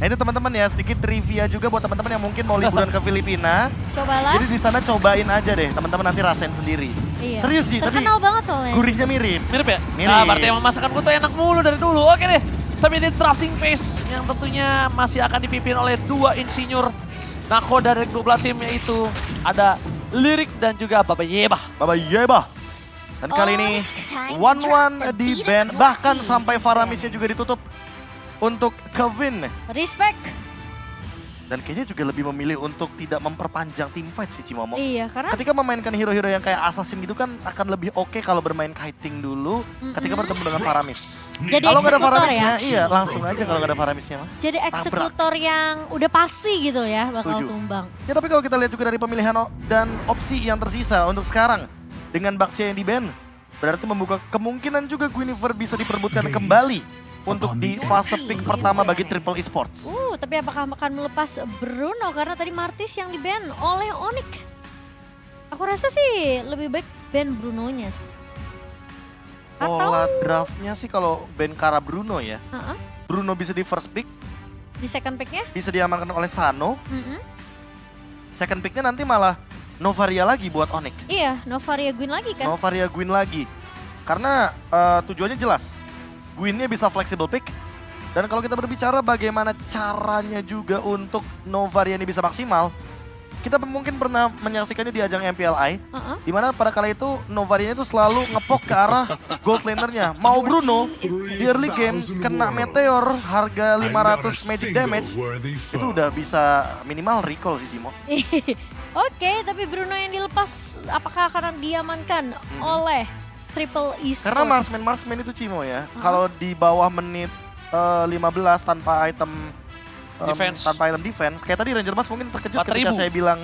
Nah itu teman-teman ya, sedikit trivia juga buat teman-teman yang mungkin mau liburan ke Filipina. Cobalah. Jadi di sana cobain aja deh, teman-teman nanti rasain sendiri. Iya. Serius sih, tapi terkenal banget soalnya. gurihnya mirip. Mirip ya? Mirip. Nah, berarti emang masakanku tuh enak mulu dari dulu. Oke deh. Tapi ini drafting phase yang tentunya masih akan dipimpin oleh dua insinyur Nako dari kedua tim, yaitu ada Lirik dan juga Baba Yebah. Baba Yebah. Dan kali ini 1-1 di ban, bahkan sampai Faramisnya juga ditutup untuk Kevin. Respect. Dan kayaknya juga lebih memilih untuk tidak memperpanjang team fight sih Cimomo. Iya, karena Ketika memainkan hero-hero yang kayak Assassin gitu kan akan lebih oke kalau bermain kiting dulu ketika bertemu dengan Faramis. jadi Kalau nggak ada eksekutor Faramisnya, ya. iya langsung aja kalau nggak ada Faramisnya mah. Jadi eksekutor yang udah pasti gitu ya bakal Setuju. tumbang. Ya tapi kalau kita lihat juga dari pemilihan dan opsi yang tersisa untuk sekarang dengan Baxia yang di-ban, berarti membuka kemungkinan juga Guinevere bisa diperebutkan kembali untuk di fase pick pertama bagi Triple Esports. Tapi apakah akan melepas Bruno karena tadi Martis yang di-ban oleh Onyx? Aku rasa sih lebih baik ban Brunonya sih. Pola draftnya sih kalau ban Kara Bruno ya. Uh-uh. Bruno bisa di first pick, Di second pick-nya? bisa diamankan oleh Sano. Mm-mm. Second picknya nanti malah Novaria lagi buat Onyx. Iya, Novaria Gwyn lagi kan? Novaria Gwyn lagi. Karena tujuannya jelas. Gwynnya bisa flexible pick. Dan kalau kita berbicara bagaimana caranya juga untuk Novaria ini bisa maksimal. Kita mungkin pernah menyaksikannya di ajang MPLI. Uh-uh. Dimana pada kala itu Novaria itu selalu ngepok ke arah gold lanernya. Mau Bruno di early game kena meteor harga 500 magic damage. Itu udah bisa minimal recall sih Cimo. Oke, tapi Bruno yang dilepas apakah akan diamankan oleh Triple Esports? Karena marksman itu Cimo ya. Kalau di bawah menit 15 tanpa item defense. Kayak tadi Ranger Mas mungkin terkejut 4.000. ketika saya bilang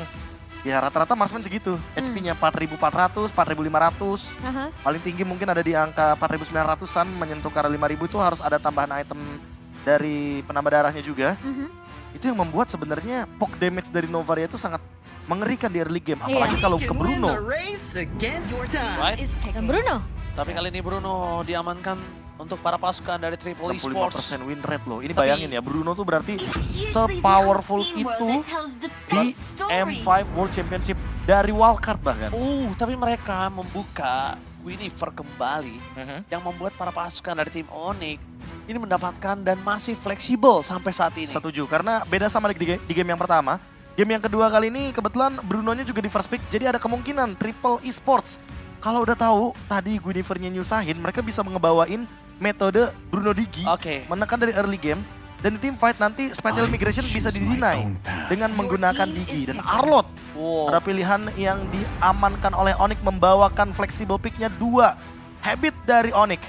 ya rata-rata marksman segitu. HP-nya 4.400, 4.500. Aha. Paling tinggi mungkin ada di angka 4.900-an, menyentuh ke arah 5.000 itu harus ada tambahan item dari penambah darahnya juga. Itu yang membuat sebenarnya poke damage dari Novaria itu sangat mengerikan di early game. Apalagi kalau ke Bruno. Right? Dan Bruno? Tapi kali ini Bruno diamankan untuk para pasukan dari Triple Esports. 65% win rate loh. Ini bayangin ya, Bruno tuh berarti se-powerful itu di M5 World Championship dari wildcard bahkan. Tapi mereka membuka Guinevere kembali yang membuat para pasukan dari tim Onyx ini mendapatkan dan masih fleksibel sampai saat ini. Setuju, karena beda sama di game yang pertama. Game yang kedua kali ini kebetulan Brunonya juga di first pick, jadi ada kemungkinan Triple Esports. Kalau udah tahu tadi Guinevere-nya nyusahin, mereka bisa ngebawain metode Bruno Digi, menekan dari early game. Dan di team fight nanti Spatial Migration bisa di-deny dengan menggunakan Digi. Dan Arlot, ada pilihan yang diamankan oleh Onyx membawakan flexible pick-nya 2. Habit dari Onyx.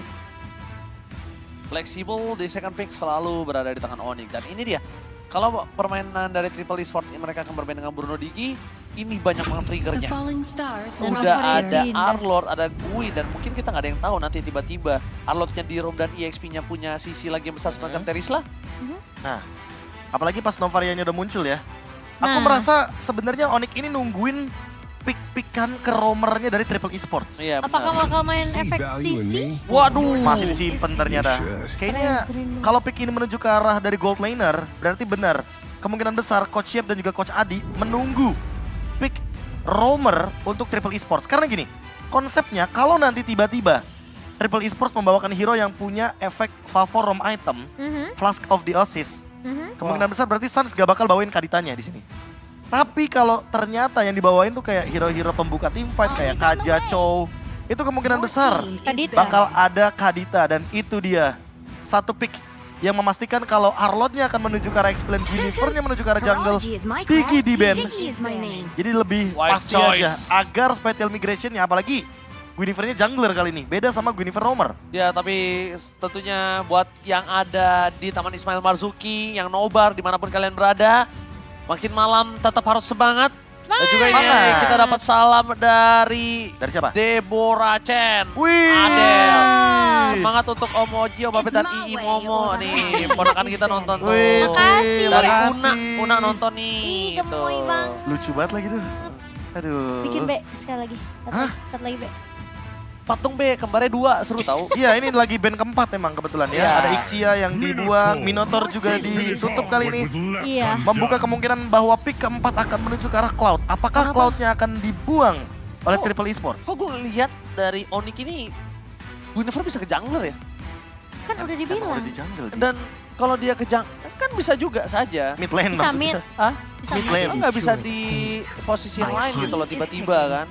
Fleksibel di second pick selalu berada di tangan Onyx. Dan ini dia, kalau permainan dari Triple Esports mereka akan bermain dengan Bruno Digi, ini banyak banget triggernya. Sudah ada Arlord, ada Gui, dan mungkin kita nggak ada yang tahu nanti tiba-tiba Arlordnya di roam dan EXP-nya punya sisi lagi yang besar semacam Terisla. Nah, apalagi pas Novarianya udah muncul ya. Aku merasa sebenarnya Onyx ini nungguin pick-pickan ke roamernya dari Triple Esports. Iya, apakah bakal main efek sisi? Waduh, masih disimpan ternyata. Kayaknya kalau pick ini menuju ke arah dari gold laner, berarti benar. Kemungkinan besar Coach Yep dan juga Coach Adi menunggu pick roamer untuk Triple Esports. Karena gini, konsepnya kalau nanti tiba-tiba Triple Esports membawakan hero yang punya efek favor roam item, Flask of the Oasis, kemungkinan besar berarti Suns gak bakal bawain Kaditanya di sini. Tapi kalau ternyata yang dibawain tuh kayak hero-hero pembuka team fight kayak Kaja, Chow, itu kemungkinan besar bakal ada Kadita, dan itu dia satu pick yang memastikan kalau Arlotnya akan menuju ke arah Explain, Guinevere-nya menuju ke arah jungle, Digi di ban. Jadi lebih pasti aja agar Spatial Migration-nya, apalagi Guinevere-nya jungler kali ini, beda sama Guinevere roamer. Ya, tapi tentunya buat yang ada di Taman Ismail Marzuki, yang nobar dimanapun kalian berada, makin malam tetap harus semangat. Dan juga ini kita dapat salam dari siapa? Deborah Chen. Adel. Semangat untuk Om Oji, Om Babet, dan Ii Momo nih. Ponakan kita nonton tuh. Makasih. Dari Una nonton nih. Gemoy banget. Lucu banget lagi tuh. Aduh. Bikin B sekali lagi. Satu lagi B. patung B, kembarnya 2, seru tahu. Iya, ini lagi band keempat emang kebetulan ya. Iya. Ada Ixia yang dibuang, Minotaur juga ditutup kali ini. Iya. Membuka kemungkinan bahwa pick keempat akan menuju ke arah Cloud. Apakah Cloud-nya akan dibuang oleh Triple Esports? Kok gue lihat dari Onyx ini, Guinevere bisa ke jungler ya? Kan udah Emang dibilang. udah di jungle, Ji. Dan kalau dia ke jungler, kan bisa juga saja. Mid lane Bisa maksudnya. mid. Hah? Bisa Mid mid. lane. Lo nggak bisa di posisi yang lain gitu loh tiba-tiba kan.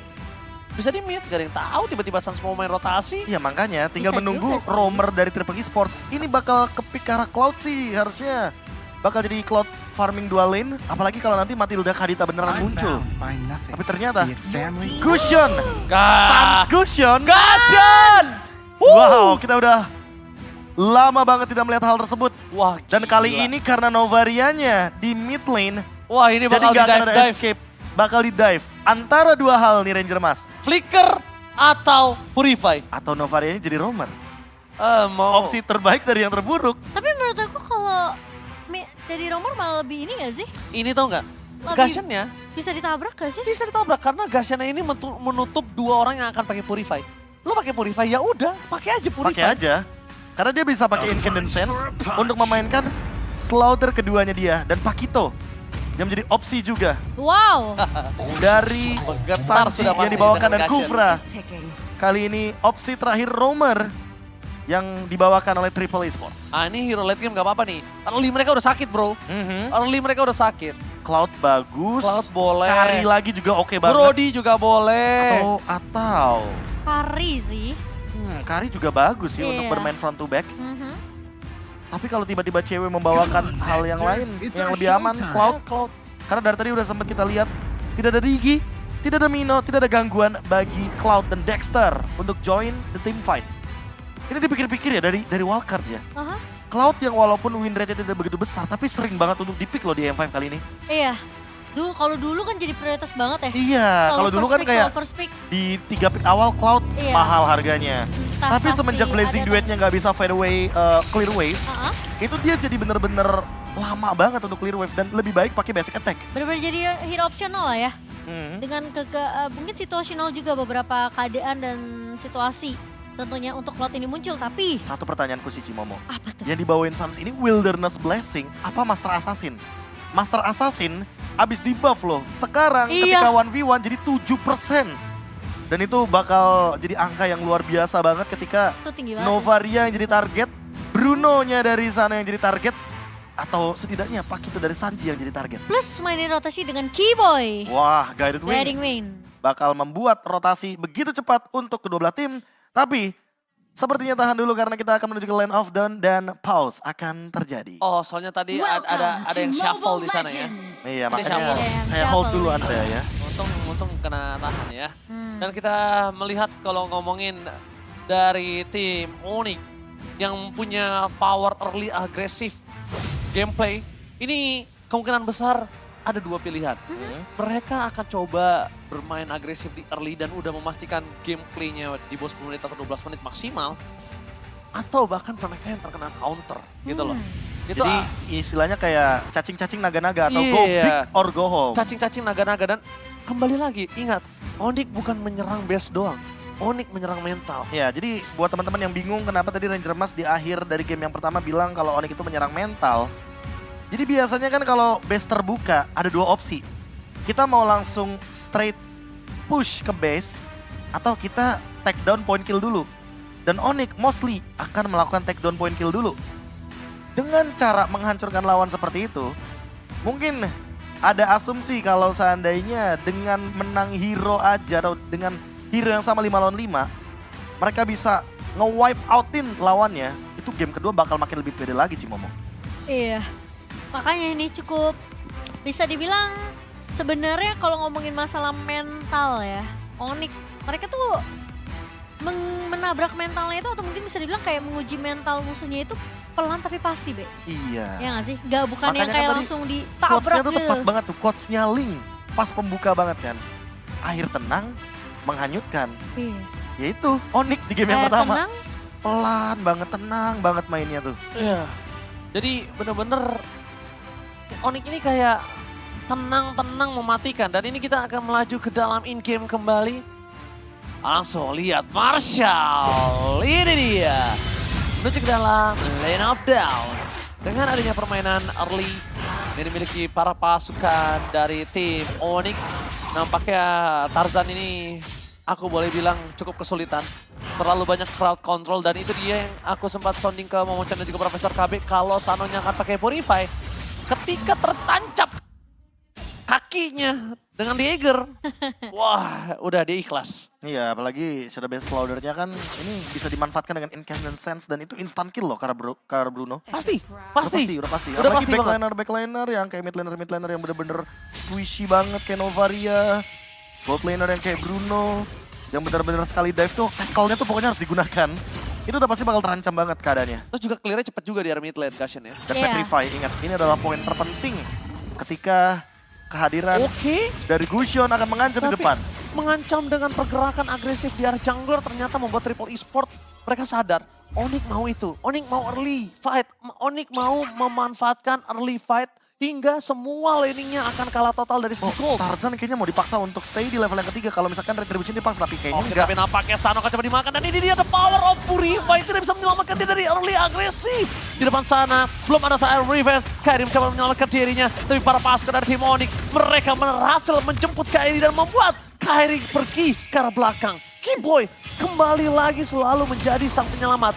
Bisa di mid, gak ada yang tahu tiba-tiba Suns mau main rotasi. Iya makanya tinggal Bisa menunggu juga sih. roamer dari Triple Esports. Ini bakal kepick ke arah Cloud sih harusnya. Bakal jadi Cloud farming dual lane. Apalagi kalau nanti Matilda Kadita beneran muncul. Tapi ternyata Gusion! Sans Gusion! Gashan! Wow, kita udah lama banget tidak melihat hal tersebut. Wah, Dan kali gila. ini karena Novarianya di mid lane, Wah ini jadi bakal nggak akan ada di-dive-dive. escape. Bakal di dive. Antara dua hal nih Ranger Mas. Flicker atau Purify. Atau Novarianya jadi roamer. Mau Opsi terbaik dari yang terburuk. Tapi menurut aku kalau jadi romer malah lebih ini gak sih? ini tau nggak? Lebih- Gashannya Bisa ditabrak gak sih? bisa ditabrak karena Gashannya ini menutup 2 orang yang akan pakai Purify. Lo pakai Purify ya udah, pakai aja Purify. Pakai aja. Karena dia bisa pakai Incandescence untuk memainkan Slaughter keduanya dia. Dan Pakito yang menjadi opsi juga Wow. dari Bergetar Sanji sudah yang pasti dibawakan dengan dan Gashan. Kufra. Kali ini opsi terakhir roamer yang dibawakan oleh Triple Esports. Ah ini hero late game gak apa-apa nih. Early mereka udah sakit bro. Early mereka udah sakit. Cloud bagus. Cloud boleh. Kari lagi juga oke banget. Brody juga boleh. Atau Kari sih. Kari juga bagus sih untuk Iya. bermain front to back. Mhm. Tapi kalau tiba-tiba cewek membawakan hal yang lain yang lebih aman, Cloud. Cloud. Karena dari tadi udah sempat kita lihat tidak ada Rigi, tidak ada Mino, tidak ada gangguan bagi Cloud dan Dexter untuk join the team fight. Ini dipikir-pikir ya dari wildcard ya. Aha. Cloud yang walaupun win rate-nya tidak begitu besar, tapi sering banget untuk di-pick loh di M5 kali ini. Iya. Kalau dulu kan jadi prioritas banget ya. Iya, kalau dulu kan kayak first pick. di 3 pick awal Cloud Iya. mahal harganya. Entah Tapi pasti semenjak Blazing ada Duetnya nggak bisa fade away, clear wave, Aha. itu dia jadi bener-bener lama banget untuk clear wave dan lebih baik pakai basic attack. Bener-bener jadi hero optional lah ya. Hmm. Dengan mungkin situasional juga beberapa keadaan dan situasi. Tentunya untuk Cloud ini muncul, tapi Satu pertanyaanku sih Cimomo. apa tuh? Yang dibawain Suns ini Wilderness Blessing apa Master Assassin? Master Assassin abis di buff loh. Sekarang Iya. ketika 1v1 jadi 7%. Dan itu bakal jadi angka yang luar biasa banget ketika Itu tinggi banget. Novaria yang jadi target, Bruno-nya dari sana yang jadi target, atau setidaknya Pakito dari Sanji yang jadi target. Plus mainin rotasi dengan Keyboy. Wah, Guided Wing Guiding Wing. bakal membuat rotasi begitu cepat untuk kedua belah tim. Tapi sepertinya tahan dulu karena kita akan menuju ke Land of Dawn dan pause akan terjadi. Oh soalnya tadi ada yang shuffle di sana ya. Iya, Ada makanya shuffle. Iya, saya hold shuffle. dulu Anda ya. Untung kena tahan ya. Hmm. Dan kita melihat kalau ngomongin dari tim Onyx yang punya power early agresif gameplay. Ini kemungkinan besar ada 2 pilihan. Mereka akan coba bermain agresif di early dan udah memastikan gameplaynya di bawah 10 menit atau 12 menit maksimal. Atau bahkan mereka yang terkena counter gitu loh. Itu Jadi istilahnya kayak cacing-cacing naga-naga atau go Iya. big or go home. cacing-cacing naga-naga dan kembali lagi ingat Onyx bukan menyerang base doang. Onyx menyerang mental. Ya, jadi buat teman-teman yang bingung kenapa tadi Ranger Mas di akhir dari game yang pertama bilang kalau Onyx itu menyerang mental. Jadi biasanya kan kalau base terbuka ada 2 opsi. Kita mau langsung straight push ke base atau kita take down point kill dulu. Dan Onyx mostly akan melakukan take down point kill dulu. Dengan cara menghancurkan lawan seperti itu, mungkin ada asumsi kalau seandainya dengan menang hero aja atau dengan hero yang sama 5 lawan 5, mereka bisa nge-wipe outin lawannya, itu game kedua bakal makin lebih pede lagi Cimomo. Iya. Makanya ini cukup bisa dibilang sebenarnya kalau ngomongin masalah mental ya, Onyx mereka tuh menabrak mentalnya itu atau mungkin bisa dibilang kayak menguji mental musuhnya itu pelan tapi pasti, Be. Iya. Ya nggak sih? Gak bukan Makanya yang kan kayak tadi langsung Quotes-nya ditabrak tuh gitu. tepat banget tuh, quotes-nya Link pas pembuka banget kan. Akhir tenang, menghanyutkan. Iya. Yaitu Onyx di game yang Kayak pertama. tenang, Pelan banget, tenang banget mainnya tuh. Iya. Jadi bener-bener Onyx ini kayak tenang-tenang mematikan. Dan ini kita akan melaju ke dalam in-game kembali. Langsung lihat Marshall. Ini dia. Menuju ke dalam lane of down. Dengan adanya permainan early yang dimiliki para pasukan dari tim Onyx. Nampaknya Tarzan ini aku boleh bilang cukup kesulitan. Terlalu banyak crowd control dan itu dia yang aku sempat sounding ke Momochan dan juga Profesor KB. Kalau Sanonya akan pakai Purify, ketika tertancap kakinya dengan Dagger, wah udah dia ikhlas. Iya, apalagi Shadow Bane Slaughter-nya kan ini bisa dimanfaatkan dengan Incandescent Sense dan itu instant kill loh karena Bruno. Pasti. Udah pasti. Udah Apalagi pasti backliner yang kayak mid laner yang bener-bener squishy banget kayak Novaria. Bot laner yang kayak Bruno, yang bener-bener sekali dive tuh tackle-nya tuh pokoknya harus digunakan. Itu udah pasti bakal terancam banget keadaannya. Terus juga clear-nya cepet juga di area mid lane Gashen ya. Dan Petrify, ingat ini adalah poin terpenting ketika kehadiran dari Gusion akan mengancam di depan. Mengancam dengan pergerakan agresif di area jungler ternyata membuat Triple Esport mereka sadar. Onyx mau itu, Onyx mau early fight, Onyx mau memanfaatkan early fight hingga semua laningnya akan kalah total dari segi gold. Tarzan kayaknya mau dipaksa untuk stay di level yang ketiga kalau misalkan Retribution dipaksa, tapi kayaknya enggak. Tapi nampaknya Sano akan coba dimakan dan ini dia the power of Purify tidak bisa menyelamatkan dia dari early agresif. Di depan sana belum ada Tire Revenge, Kairi mencoba menyelamatkan dirinya, tapi para pasukan dari tim Onyx mereka berhasil menjemput Kairi dan membuat Kairi pergi ke arah belakang. Keyboy kembali lagi selalu menjadi sang penyelamat.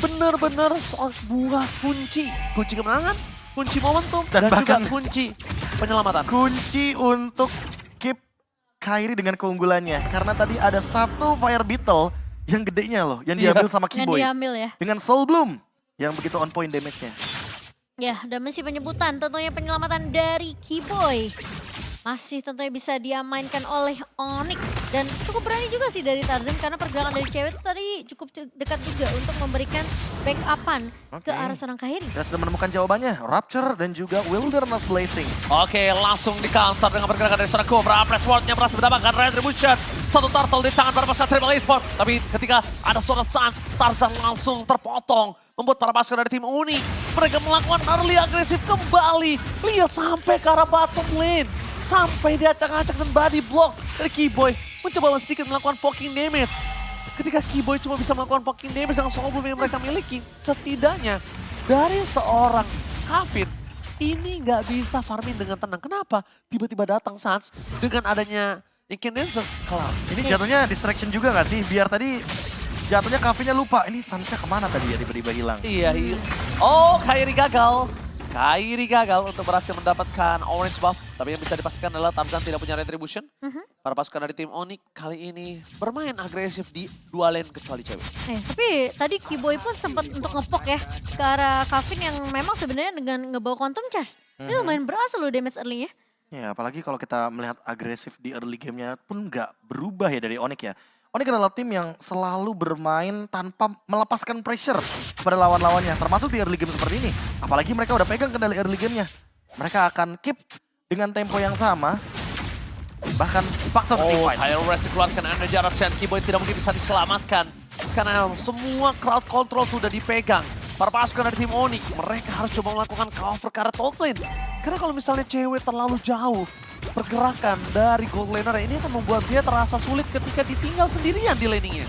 Benar-benar sebuah kunci kemenangan, kunci momentum, dan bahkan juga kunci penyelamatan. Kunci untuk keep Kairi dengan keunggulannya. Karena tadi ada satu Fire Beetle yang gedenya loh, yang diambil sama Keyboy. Yang diambil ya. Dengan Soul Bloom yang begitu on point damage-nya. Ya, dan masih penyebutan tentunya penyelamatan dari Keyboy. Masih tentunya bisa diamankan oleh Onyx. Dan cukup berani juga sih dari Tarzan karena pergerakan dari cewek itu tadi cukup dekat juga untuk memberikan backupan ke arah seorang Kairi. Kita sudah menemukan jawabannya, Rapture dan juga Wilderness Blazing. Oke, langsung di counter dengan pergerakan dari seorang Cobra. Pressword-nya berhasil mendapatkan Retribution. Satu turtle di tangan para pasukan Triple Esport. Tapi ketika ada seorang Sans, Tarzan langsung terpotong. Membuat para pasukan dari tim Uni. Mereka melakukan early agresif kembali. Lihat sampai ke arah bottom lane. Sampai diacak-acak dan body block dari Keyboy. Mencoba sedikit melakukan poking damage. Ketika Keyboy cuma bisa melakukan poking damage dengan soul bloom yang mereka miliki. Setidaknya dari seorang Kavin ini nggak bisa farming dengan tenang. Kenapa? Tiba-tiba datang Sans dengan adanya Incandescent Cloud. Ini jatuhnya distraction juga nggak sih? Biar tadi jatuhnya Kavinnya lupa. Ini Sansnya kemana tadi ya tiba-tiba hilang? Iya. Oh, Kairi gagal. Kairi gagal untuk berhasil mendapatkan orange buff. Tapi yang bisa dipastikan adalah Tarzan tidak punya retribution. Para pasukan dari tim Onyx kali ini bermain agresif di dua lane kecuali cewek. Tapi tadi Keyboy pun sempat untuk ngepok ya ke arah Kavin yang memang sebenarnya dengan ngebawa Quantum Charge. Ini lumayan berhasil loh damage early-nya. Ya apalagi kalau kita melihat agresif di early game-nya pun nggak berubah ya dari Onyx ya. Onyx adalah tim yang selalu bermain tanpa melepaskan pressure kepada lawan-lawannya. Termasuk di early game seperti ini. Apalagi mereka udah pegang kendali early game-nya. Mereka akan keep dengan tempo yang sama. Bahkan dipaksa untuk teamfight. Tire Rest dikeluarkan Energy Eruption. Keyboy tidak mungkin bisa diselamatkan. Karena semua crowd control sudah dipegang. Para pasukan dari tim Onyx, mereka harus coba melakukan cover ke arah top lane. Karena kalau misalnya cewek terlalu jauh, pergerakan dari gold laner ini akan membuat dia terasa sulit ketika ditinggal sendirian di laningnya.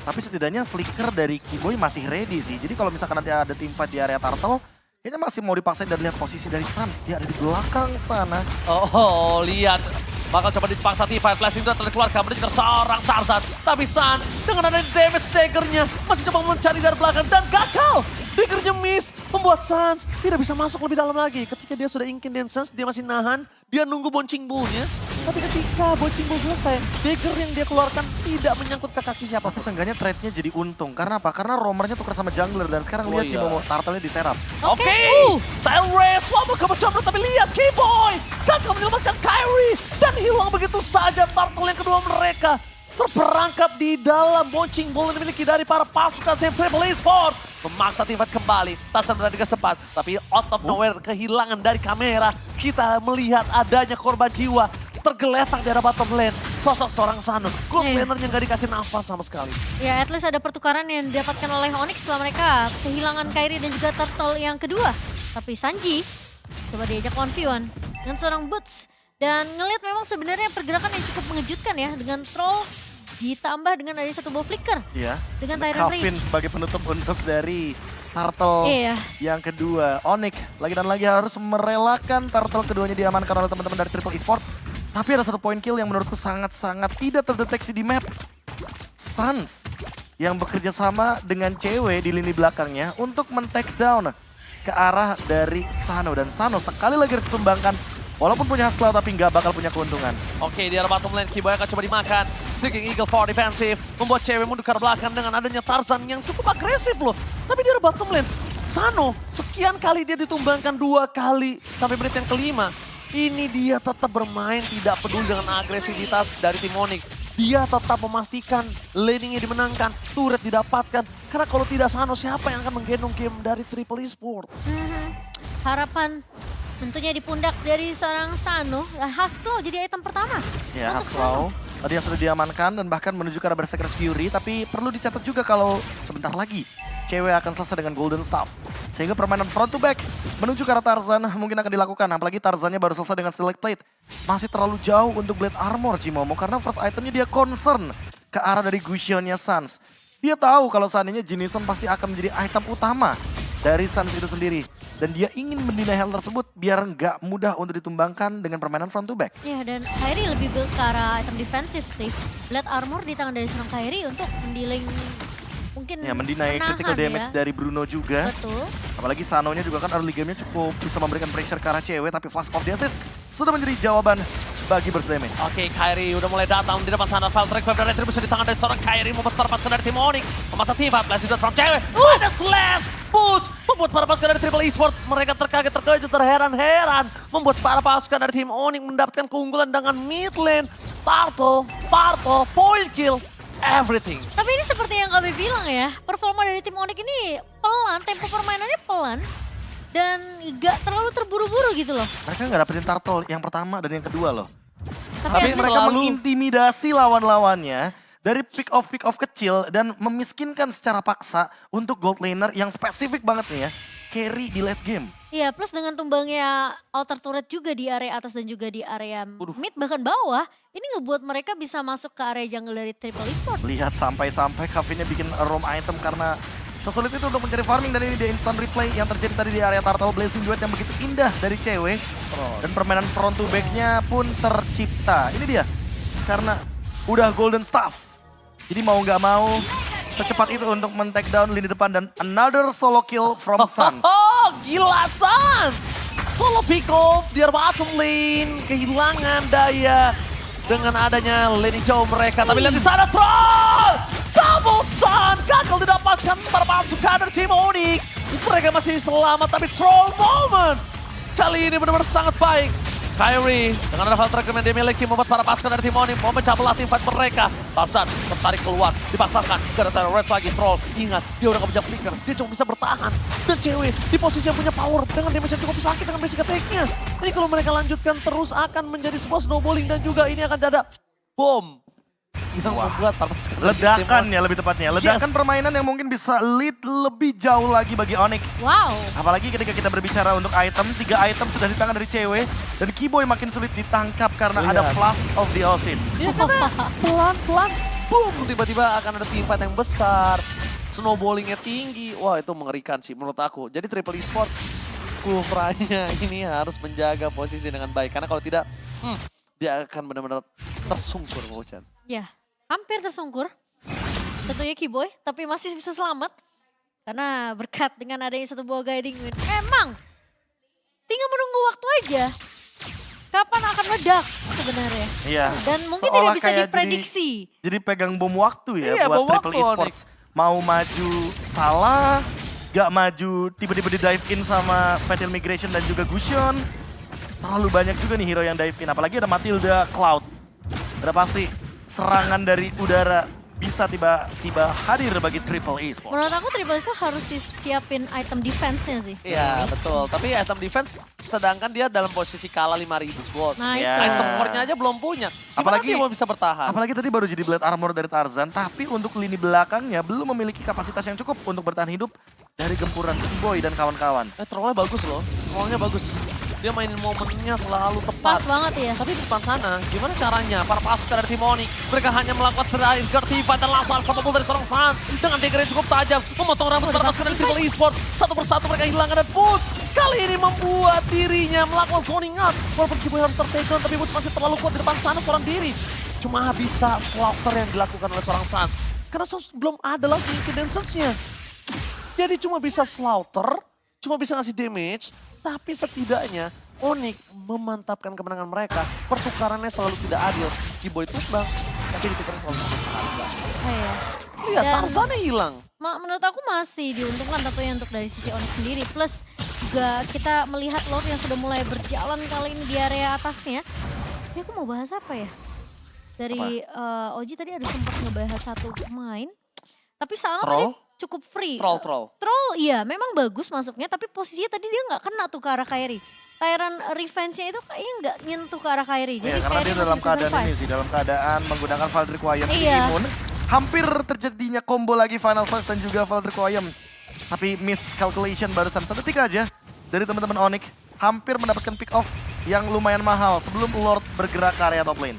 Tapi setidaknya flicker dari Keyboy masih ready sih. Jadi kalau misalkan nanti ada teamfight di area turtle, kayaknya masih mau dipaksain dan lihat posisi dari Sans. Dia ada di belakang sana. Oh, lihat. Bakal coba dipaksa teamfight. Flashing sudah terkeluarkan menuju ke seorang Tarzan. Tapi Sans dengan ada damage dagger-nya masih coba mencari dari belakang dan gagal. Dagger-nya miss, membuat Sans tidak bisa masuk lebih dalam lagi. Ketika dia sudah Incandescent, dia masih nahan, dia nunggu Bouncing Bull-nya. Tapi ketika Bouncing Bull selesai, dagger yang dia keluarkan tidak menyangkut ke kaki siapa. Tapi seenggaknya trade-nya jadi untung. Karena apa? Karena roamernya tukar sama jungler dan sekarang lihat Cimomo turtle-nya diserap. Oke, Tile Race lama kebecoran tapi lihat Keyboy gagal menyelamatkan Kairi dan hilang begitu saja turtle yang kedua mereka. Terperangkap di dalam Bouncing Ball yang dimiliki dari para pasukan tim Triple Esport. Memaksa teamfight kembali, Tarzan berada di gas tepat. Tapi out of nowhere kehilangan dari kamera. Kita melihat adanya korban jiwa. Tergeletak di arah bottom lane. Sosok seorang Sano. Gold laner yang gak dikasih nafas sama sekali. Ya at least ada pertukaran yang didapatkan oleh Onyx setelah mereka kehilangan Kairi dan juga Turtle yang kedua. Tapi Sanji coba diajak 1v1 dengan seorang Boots. Dan ngelihat memang sebenarnya pergerakan yang cukup mengejutkan ya dengan Troll ditambah dengan ada satu buah flicker. Iya. Dengan Tyrant Kevin Rage. sebagai penutup untuk dari Turtle Iya. yang kedua. Onyx lagi dan lagi harus merelakan Turtle keduanya diamankan oleh teman-teman dari Triple Esports. Tapi ada satu poin kill yang menurutku sangat-sangat tidak terdeteksi di map. Suns yang bekerja sama dengan cewek di lini belakangnya untuk men-take down ke arah dari Sano. Dan Sano sekali lagi harus ditumbangkan. Walaupun punya Haskell tapi nggak bakal punya keuntungan. Oke, di arah bottom lane, Kiboy akan coba dimakan. Seeking Eagle for defensive, membuat cewek mundur ke arah belakang dengan adanya Tarzan yang cukup agresif loh. Tapi di arah bottom lane, Sano sekian kali dia ditumbangkan 2 kali sampai menit yang kelima. Ini dia tetap bermain tidak peduli dengan agresivitas dari tim Onyx. Dia tetap memastikan laningnya dimenangkan, turret didapatkan. Karena kalau tidak Sano, siapa yang akan menggendong game dari Triple Esports? Harapan tentunya di pundak dari seorang Sano. Dan Haskell jadi item pertama. Ya, untuk Haskell tadi yang sudah diamankan dan bahkan menuju ke arah Berserker's Fury. Tapi perlu dicatat juga kalau sebentar lagi cewek akan selesai dengan Golden Staff. Sehingga permainan front to back menuju ke arah Tarzan mungkin akan dilakukan. Apalagi Tarzannya baru selesai dengan Select Plate. Masih terlalu jauh untuk Blade Armor Cimomo karena first itemnya dia concern ke arah dari Gusionnya Suns. Dia tahu kalau seandainya Jinison pasti akan menjadi item utama dari Suns itu sendiri. Dan dia ingin mendinai hal tersebut biar nggak mudah untuk ditumbangkan dengan permainan front to back. Ya, dan Kairi lebih build ke arah item defensif sih. Blade Armor di tangan dari seorang Kairi untuk mendealing mungkin Ya, mendinai critical damage dari Bruno juga. Betul. Apalagi Sanonya juga kan early game-nya cukup bisa memberikan pressure ke arah cewek. Tapi flash of the assist sudah menjadi jawaban bagi burst damage. Oke, Kairi udah mulai datang di depan sana. File track web dari Retribution di tangan dari seorang Kairi. Membuat para pasukan dari tim Onyx. Memasang tim 14 juga from cewek. Ada slash push. Membuat para pasukan dari Triple Esports. Mereka terkaget-terkejut, terheran-heran. Membuat para pasukan dari tim Onyx mendapatkan keunggulan dengan mid lane. Turtle, point kill. Everything. Tapi ini seperti yang kami bilang ya, performa dari tim Onyx ini pelan, tempo permainannya pelan. Dan gak terlalu terburu-buru gitu loh. Mereka nggak dapetin turtle yang pertama dan yang kedua loh. Tapi Mereka selalu- mengintimidasi lawan-lawannya dari pick off kecil dan memiskinkan secara paksa untuk gold laner yang spesifik banget nih ya. Carry di late game. Iya, plus dengan tumbangnya outer turret juga di area atas dan juga di area mid bahkan bawah, ini ngebuat mereka bisa masuk ke area jungle dari Triple Esports. Lihat sampai-sampai Kevin-nya bikin roam item karena sesulit itu untuk mencari farming dan ini dia instant replay yang terjadi tadi di area Turtle Blazing Duet yang begitu indah dari cewek. Dan permainan front to back-nya pun tercipta. Ini dia, karena udah golden staff. Jadi mau nggak mau secepat itu untuk men-take down lini depan dan another solo kill from Suns. Oh, gila Suns! Solo pick off di bottom lane, kehilangan daya dengan adanya lane jauh mereka. Tapi lihat di sana troll! Double stun! Gagal didapatkan para pasukan dari tim Onyx. Mereka masih selamat tapi troll moment. Kali ini benar-benar sangat baik. Kairi dengan ada file track yang dia miliki membuat para pasukan dari tim Onyx mau mencabut tim fight mereka. Tarzan tertarik keluar, dipaksakan ke arah Red lagi. Troll, ingat dia udah gak punya flicker, dia cuma bisa bertahan. Dan cewek di posisi yang punya power dengan damage yang cukup sakit dengan basic attack-nya. Ini kalau mereka lanjutkan terus akan menjadi sebuah snowballing dan juga ini akan ada bom. Yang membuat para pasukan dari tim Ledakan Onyx. ya lebih tepatnya. Ledakan permainan yang mungkin bisa lead lebih jauh lagi bagi Onyx. Wow. Apalagi ketika kita berbicara untuk item, 3 item sudah di tangan dari cewek. Dan Kiboy makin sulit ditangkap karena ada Lihat. Flask of the Oasis. Iya karena pelan-pelan, boom, tiba-tiba akan ada tim fight yang besar. Snowballingnya tinggi, wah itu mengerikan sih menurut aku. Jadi Triple Esports, Kufranya ini harus menjaga posisi dengan baik. Karena kalau tidak, dia akan benar-benar tersungkur Ngocan. Ya, hampir tersungkur. Tentunya Kiboy, tapi masih bisa selamat. Karena berkat dengan adanya satu buah guiding win. Emang, tinggal menunggu waktu aja. Kapan akan meledak sebenarnya. Iya. Dan mungkin seolah tidak bisa kayak diprediksi. Jadi pegang bom waktu ya Iya, buat bom Triple waktu, Esports. Mau maju salah, gak maju tiba-tiba di dive in sama Spatial Migration dan juga Gusion. Terlalu banyak juga nih hero yang dive in. Apalagi ada Matilda Cloud. Udah pasti serangan dari udara bisa tiba-tiba hadir bagi Triple Esports. Menurut aku Triple Esports harus siapin item defense-nya sih. Iya betul, tapi item defense sedangkan dia dalam posisi kalah 5.000 gold. Nah Ya. itu. Item core-nya aja belum punya. Gimana Apalagi- dia mau bisa bertahan? Apalagi tadi baru jadi Blade Armor dari Tarzan, tapi untuk lini belakangnya belum memiliki kapasitas yang cukup untuk bertahan hidup dari gempuran Boy dan kawan-kawan. Trollnya bagus loh, trollnya bagus. Dia mainin momennya selalu Pas tepat. banget ya. Tapi di depan sana, gimana caranya para pasukan dari tim Onyx? Mereka hanya melakukan serangan gertifa dan langsung alpha dari seorang Sans. Dengan dagger yang cukup tajam, memotong rambut para pasukan dari Triple Esport. Satu persatu mereka hilangkan dan Boots kali ini membuat dirinya melakukan zoning out. Walaupun Kiboy harus tertekan, tapi Boots masih terlalu kuat di depan sana seorang diri. Cuma bisa slaughter yang dilakukan oleh seorang Sans. Karena Sans belum ada lagi incidence-nya. Jadi cuma bisa slaughter, cuma bisa ngasih damage, tapi setidaknya Onyx memantapkan kemenangan mereka. Pertukarannya selalu tidak adil. Kiboy tumbang, tapi ditukarnya selalu sama Tarzan. Iya. Iya, Dan- Tarzannya hilang. Menurut aku masih diuntungkan tentunya untuk dari sisi Onyx sendiri. Plus juga kita melihat Lord yang sudah mulai berjalan kali ini di area atasnya. Ini aku mau bahas apa ya? Dari Oji tadi ada sempat ngebahas satu pemain. Tapi Sano tadi Troll? cukup free. Troll. Troll iya memang bagus masuknya tapi posisinya tadi dia nggak kena tuh ke arah Kairi. Tyrant revenge-nya itu kayaknya nggak nyentuh ke arah Kairi. Jadi Ya, karena Kairi dia masih dalam bisa keadaan survive. ini sih, dalam keadaan menggunakan Valdrick Wyam di Iya. imun. Hampir terjadinya combo lagi Final Flash dan juga Valdrick Wyam. Tapi miscalculation barusan sedetik aja dari teman-teman Onyx. Hampir mendapatkan pick off yang lumayan mahal sebelum Lord bergerak ke area top lane.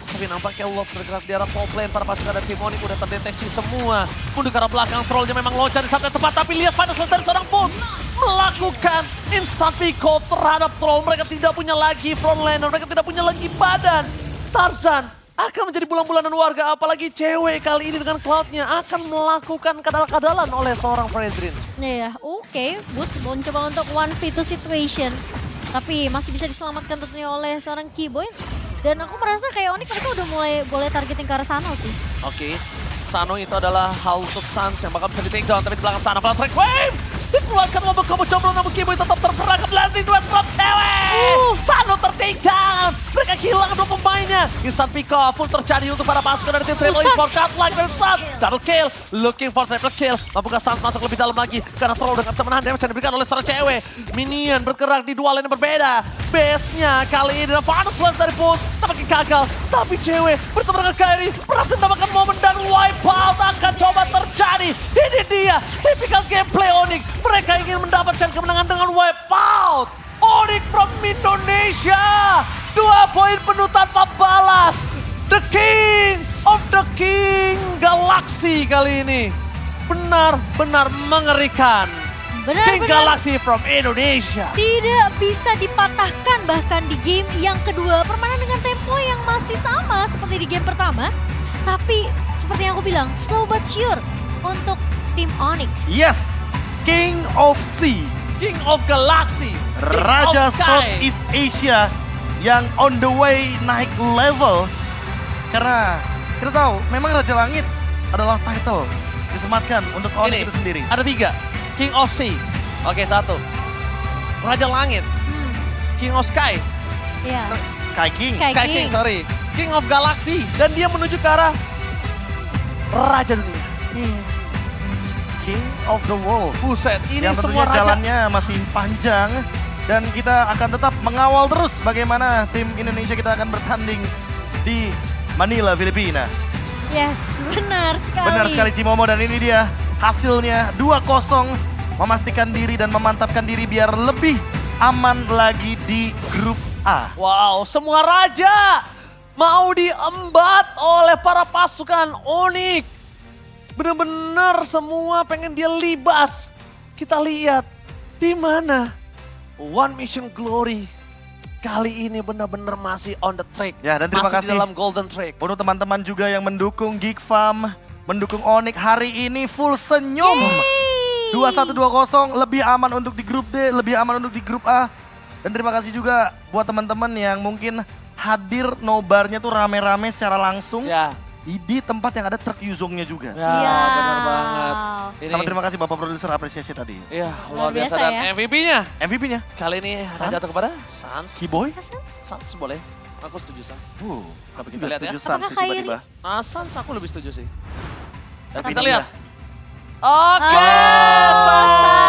Tapi nampaknya Lord bergerak di arah top lane. Para pasukan dari tim Onyx udah terdeteksi semua. Mundur ke arah belakang, Trollnya memang loncat di saat yang tepat. Tapi lihat pada selesai dari seorang Boots melakukan instant pick off terhadap Troll. Mereka tidak punya lagi front laner, mereka tidak punya lagi badan. Tarzan akan menjadi bulan-bulanan warga, apalagi cewek kali ini dengan Cloud-nya akan melakukan kadal-kadalan oleh seorang Fredrin. Iya, oke. Boots mencoba untuk 1v2 situation. Tapi masih bisa diselamatkan tentunya oleh seorang Kiboy. Dan aku merasa kayak Onyx mereka udah mulai boleh targeting ke arah Sano sih. Oke, Sano itu adalah House of Suns yang bakal bisa di take down, tapi di belakang sana Flash Wave dikeluarkan combo combro namun Kiboy tetap terperangkap blazing dua from cewek. Sano ter-take down, mereka kehilangan dua pemainnya. Instant pick off pun terjadi untuk para pasukan dari tim Triple Esport. Cut like dan Suns, double kill, looking for triple kill. Mampukah Suns masuk lebih dalam lagi karena Troll udah gak bisa menahan damage yang diberikan oleh seorang cewek. Minion bergerak di dua lane yang berbeda. Base-nya kali ini adalah Final Slash dari Boots, tampaknya gagal. Tapi cewek bersama dengan Kairi berhasil mendapatkan momen dan wipeout akan coba terjadi. Ini dia, typical gameplay Onyx. Mereka ingin mendapatkan kemenangan dengan wipeout. Onyx from Indonesia, 2 poin penuh tanpa balas. The King of the King Galaxy kali ini benar-benar mengerikan. King Benar-benar Galaxy from Indonesia. tidak bisa dipatahkan bahkan di game yang kedua. Permainan dengan tempo yang masih sama seperti di game pertama. Tapi seperti yang aku bilang, slow but sure untuk tim Onyx. Yes, King of Sea, King of Galaxy. King Raja of Sky. Southeast Asia yang on the way naik level. Karena kita tahu memang Raja Langit adalah title disematkan untuk Onyx Ini, itu sendiri. ada 3. King of Sea. Oke, 1. Raja Langit. King of Sky. Iya. Sky King. Sky King, sorry. King of Galaxy. Dan dia menuju ke arah Raja Dunia. Iya. King of the World. Buset, ini Yang semua tentunya raja. jalannya masih panjang. Dan kita akan tetap mengawal terus bagaimana tim Indonesia kita akan bertanding di Manila, Filipina. Yes, benar sekali. Benar sekali Cimomo, dan ini dia hasilnya 2-0, memastikan diri dan memantapkan diri biar lebih aman lagi di grup A. Wow, semua raja mau diembat oleh para pasukan Onyx. Bener-bener semua pengen dia libas. Kita lihat di mana One Mission Glory kali ini benar-benar masih on the track. Ya, dan terima masih kasih di dalam golden track. untuk teman-teman juga yang mendukung Geek Farm, mendukung Onyx hari ini full senyum. 21-20 lebih aman untuk di grup D, lebih aman untuk di grup A. Dan terima kasih juga buat teman-teman yang mungkin hadir nobarnya tuh rame-rame secara langsung Ya, di tempat yang ada truk Yuzongnya juga. ya Iya. benar banget. Ini, Sama terima kasih Bapak Produser apresiasi tadi. Iya, Luar luar biasa. biasa Dan ya. MVP-nya MVP-nya kali ini Sans? jatuh kepada Sans. Kiboy. Sans boleh. Aku setuju Sans. Tapi Kita juga lihat setuju ya. Sans Apakah sih tiba-tiba. Nah, Sans aku lebih setuju sih. Tapi Kita ini lihat. ya. Oke,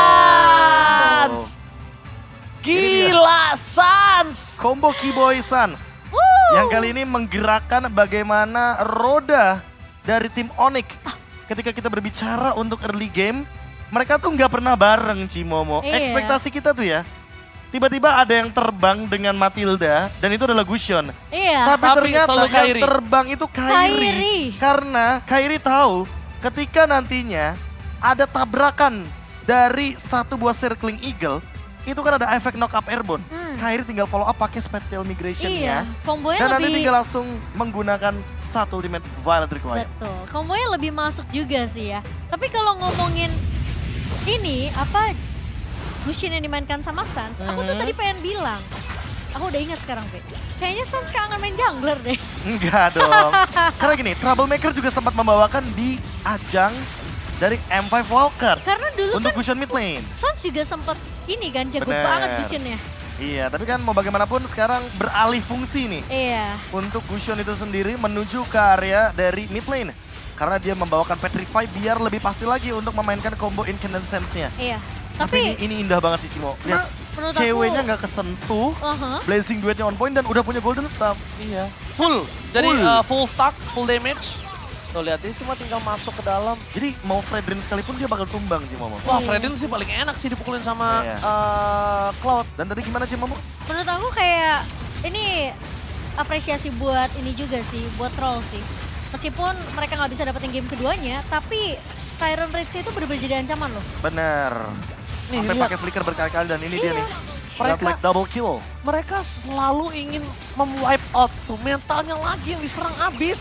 Sans. Oh. Gila, Sans. Combo Kiboy Sans. Yang kali ini menggerakkan bagaimana roda dari tim Onyx. Ketika kita berbicara untuk early game, mereka tuh nggak pernah bareng Cimomo. Iya. Ekspektasi kita tuh ya, tiba-tiba ada yang terbang dengan Matilda dan itu adalah Gusion. Iya. Tapi ternyata selalu yang Kairi. terbang itu Kairi. Karena Kairi tahu ketika nantinya ada tabrakan dari satu buah circling eagle, itu kan ada efek knock up airborne. Kairi tinggal follow up pakai spatial migration-nya. Iya, kombonya Dan nanti lebih... tinggal langsung menggunakan satu ultimate Violet Requiem. Betul, kombonya lebih masuk juga sih ya. Tapi kalau ngomongin ini, apa, Gusion yang dimainkan sama Sans, aku tuh tadi pengen bilang, aku udah ingat sekarang, Be. Kayaknya Sans kangen main jungler deh. Enggak dong. Karena gini, Troublemaker juga sempat membawakan di ajang dari M5 Walker. Karena dulu untuk kan Gusion mid lane. Sans juga sempat ini kan, jago Bener. banget Gusionnya. Iya, tapi kan mau bagaimanapun sekarang beralih fungsi nih. Iya. Untuk Gusion itu sendiri menuju ke area dari mid lane. Karena dia membawakan Petrify biar lebih pasti lagi untuk memainkan combo Incandescence-nya. Iya. Tapi ini indah banget sih Cimo. Lihat, menurut ceweknya aku, nggak kesentuh. uh-huh. Blazing duetnya on point dan udah punya golden staff. Iya. Full. Jadi full. full stack, full damage. Tuh lihat, ini cuma tinggal masuk ke dalam. Jadi mau Fredrin sekalipun dia bakal tumbang sih Momo. Wah, Iya. Fredin sih paling enak sih dipukulin sama Iya. Cloud. Dan tadi gimana sih Momo? Menurut aku kayak ini apresiasi buat ini juga sih, buat troll sih. Meskipun mereka nggak bisa dapetin game keduanya, tapi Tyrant Rage itu bener-bener jadi ancaman loh. Bener. Nih, Sampai lihat. pakai flicker berkali-kali dan ini dia Iya. nih. Mereka- Godlike double kill. Mereka selalu ingin mem-wipe out tuh mentalnya lagi yang diserang abis.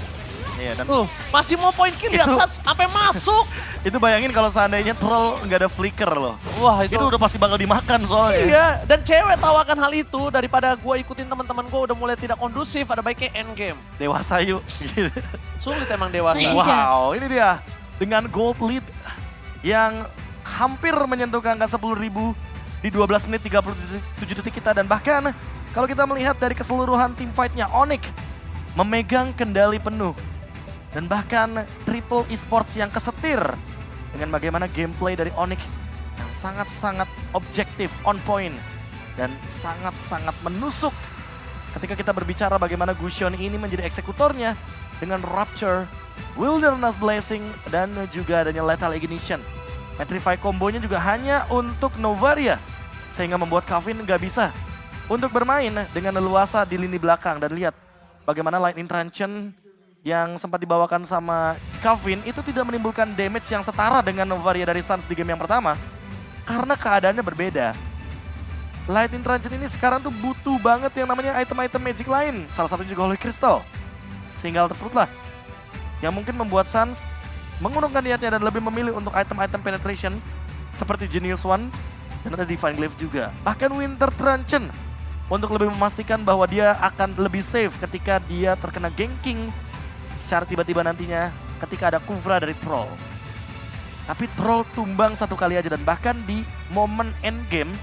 Iya, dan Tuh, masih mau point kill lihat Itu- Sats sampai masuk. itu bayangin kalau seandainya troll nggak ada flicker loh. Wah, itu, Itu udah pasti bakal dimakan soalnya. iya, dan cewek tahu akan hal itu daripada gue ikutin teman-teman gue udah mulai tidak kondusif, ada baiknya end game. Dewasa yuk. Sulit emang dewasa. Iya. Wow, ini dia. Dengan gold lead yang hampir menyentuh angka 10.000 di 12 menit 37 detik kita. Dan bahkan kalau kita melihat dari keseluruhan tim fight-nya, Onyx memegang kendali penuh. Dan bahkan Triple Esports yang kesetir dengan bagaimana gameplay dari Onyx yang sangat-sangat objektif, on point. Dan sangat-sangat menusuk ketika kita berbicara bagaimana Gusion ini menjadi eksekutornya dengan Rapture, Wilderness Blessing, dan juga adanya Lethal Ignition. Petrify kombonya juga hanya untuk Novaria, sehingga membuat Kavin nggak bisa untuk bermain dengan leluasa di lini belakang. Dan lihat bagaimana Light Intransion yang sempat dibawakan sama Kavin itu tidak menimbulkan damage yang setara dengan Novaria dari Suns di game yang pertama. Karena keadaannya berbeda. Light Intransion ini sekarang tuh butuh banget yang namanya item-item magic lain. Salah satunya juga Holy Crystal. Sehingga hal tersebut lah yang mungkin membuat Suns mengurungkan niatnya dan lebih memilih untuk item-item penetration seperti Genius One dan ada Divine Glaive juga. Bahkan Winter Truncheon untuk lebih memastikan bahwa dia akan lebih safe ketika dia terkena ganking secara tiba-tiba nantinya ketika ada Kuvra dari Troll. Tapi Troll tumbang satu kali aja dan bahkan di momen endgame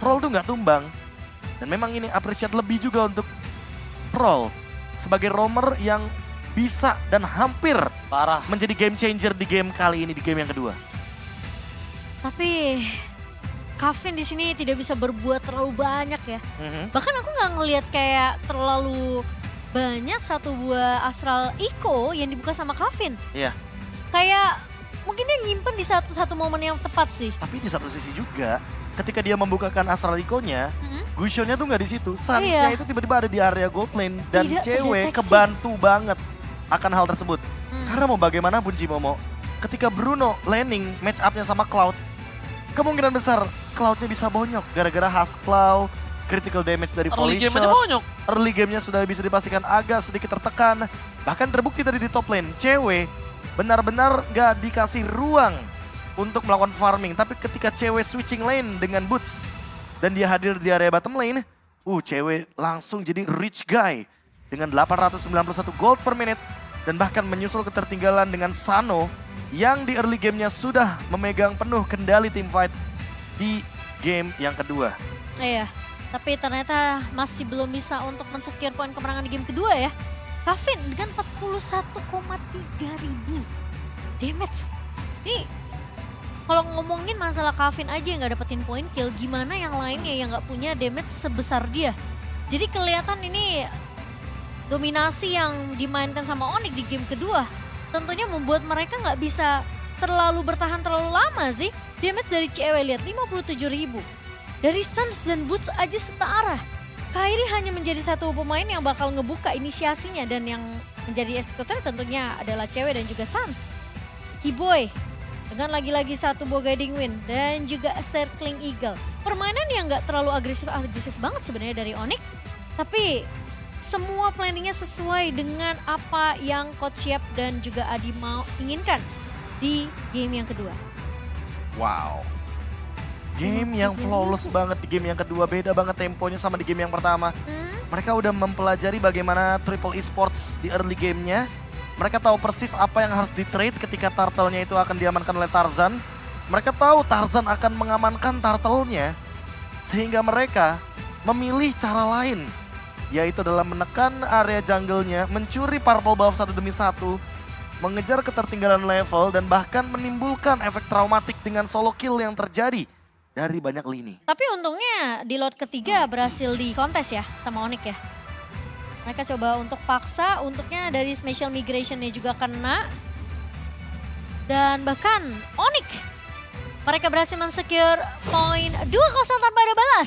Troll tuh nggak tumbang. Dan memang ini appreciate lebih juga untuk Troll sebagai roamer yang bisa dan hampir Parah. menjadi game changer di game kali ini, di game yang kedua. Tapi Kavin di sini tidak bisa berbuat terlalu banyak ya. Bahkan aku nggak ngelihat kayak terlalu banyak satu buah Astral Eco yang dibuka sama Kavin. Iya. Kayak mungkin dia nyimpen di satu momen yang tepat sih. Tapi di satu sisi juga, ketika dia membukakan Astral Eco-nya, Gusionnya tuh nggak di situ. Suns-nya itu tiba-tiba ada di area gold lane dan Tidak cewek terdeteksi. kebantu banget akan hal tersebut. Karena mau bagaimanapun Jimomo, ketika Bruno laning match up-nya sama Cloud, kemungkinan besar Cloud-nya bisa bonyok gara-gara Husk Cloud, critical damage dari Early volley game aja shot. bonyok. Early game-nya sudah bisa dipastikan agak sedikit tertekan. Bahkan terbukti tadi di top lane, cewek benar-benar gak dikasih ruang untuk melakukan farming. Tapi ketika cewek switching lane dengan Boots dan dia hadir di area bottom lane, cewek langsung jadi rich guy dengan 891 gold per menit dan bahkan menyusul ketertinggalan dengan Sano yang di early game-nya sudah memegang penuh kendali team fight di game yang kedua. Iya, tapi ternyata masih belum bisa untuk men-secure poin kemenangan di game kedua ya. Kavin dengan 41,3 ribu damage. Ini kalau ngomongin masalah Kavin aja yang gak dapetin poin kill, gimana yang lainnya yang gak punya damage sebesar dia. Jadi kelihatan ini dominasi yang dimainkan sama Onyx di game kedua tentunya membuat mereka gak bisa terlalu bertahan terlalu lama sih. Damage dari cewek lihat 57 ribu. Dari Suns dan Boots aja setara. Kyrie hanya menjadi satu pemain yang bakal ngebuka inisiasinya dan yang menjadi eksekutor tentunya adalah cewek dan juga Suns. Hiboy dengan lagi-lagi satu Bow Guiding Wind dan juga Circling Eagle. Permainan yang gak terlalu agresif banget sebenarnya dari Onyx. Tapi semua planningnya sesuai dengan apa yang Coach Yap dan juga Adi mau inginkan di game yang kedua. Wow. Game yang flawless banget di game yang kedua, beda banget temponya sama di game yang pertama. Mereka udah mempelajari bagaimana Triple Esports di early gamenya. Mereka tahu persis apa yang harus di-trade ketika turtle-nya itu akan diamankan oleh Tarzan. Mereka tahu Tarzan akan mengamankan turtle-nya. Sehingga mereka memilih cara lain. Yaitu dalam menekan area jungle-nya, mencuri purple buff satu demi satu. Mengejar ketertinggalan level dan bahkan menimbulkan efek traumatik dengan solo kill yang terjadi dari banyak lini. Tapi untungnya di lot ketiga berhasil di kontes ya sama Onyx ya. Mereka coba untuk paksa, untuknya dari Special Migration-nya juga kena. Dan bahkan Onyx, mereka berhasil men-secure poin 2-0 tanpa ada balas.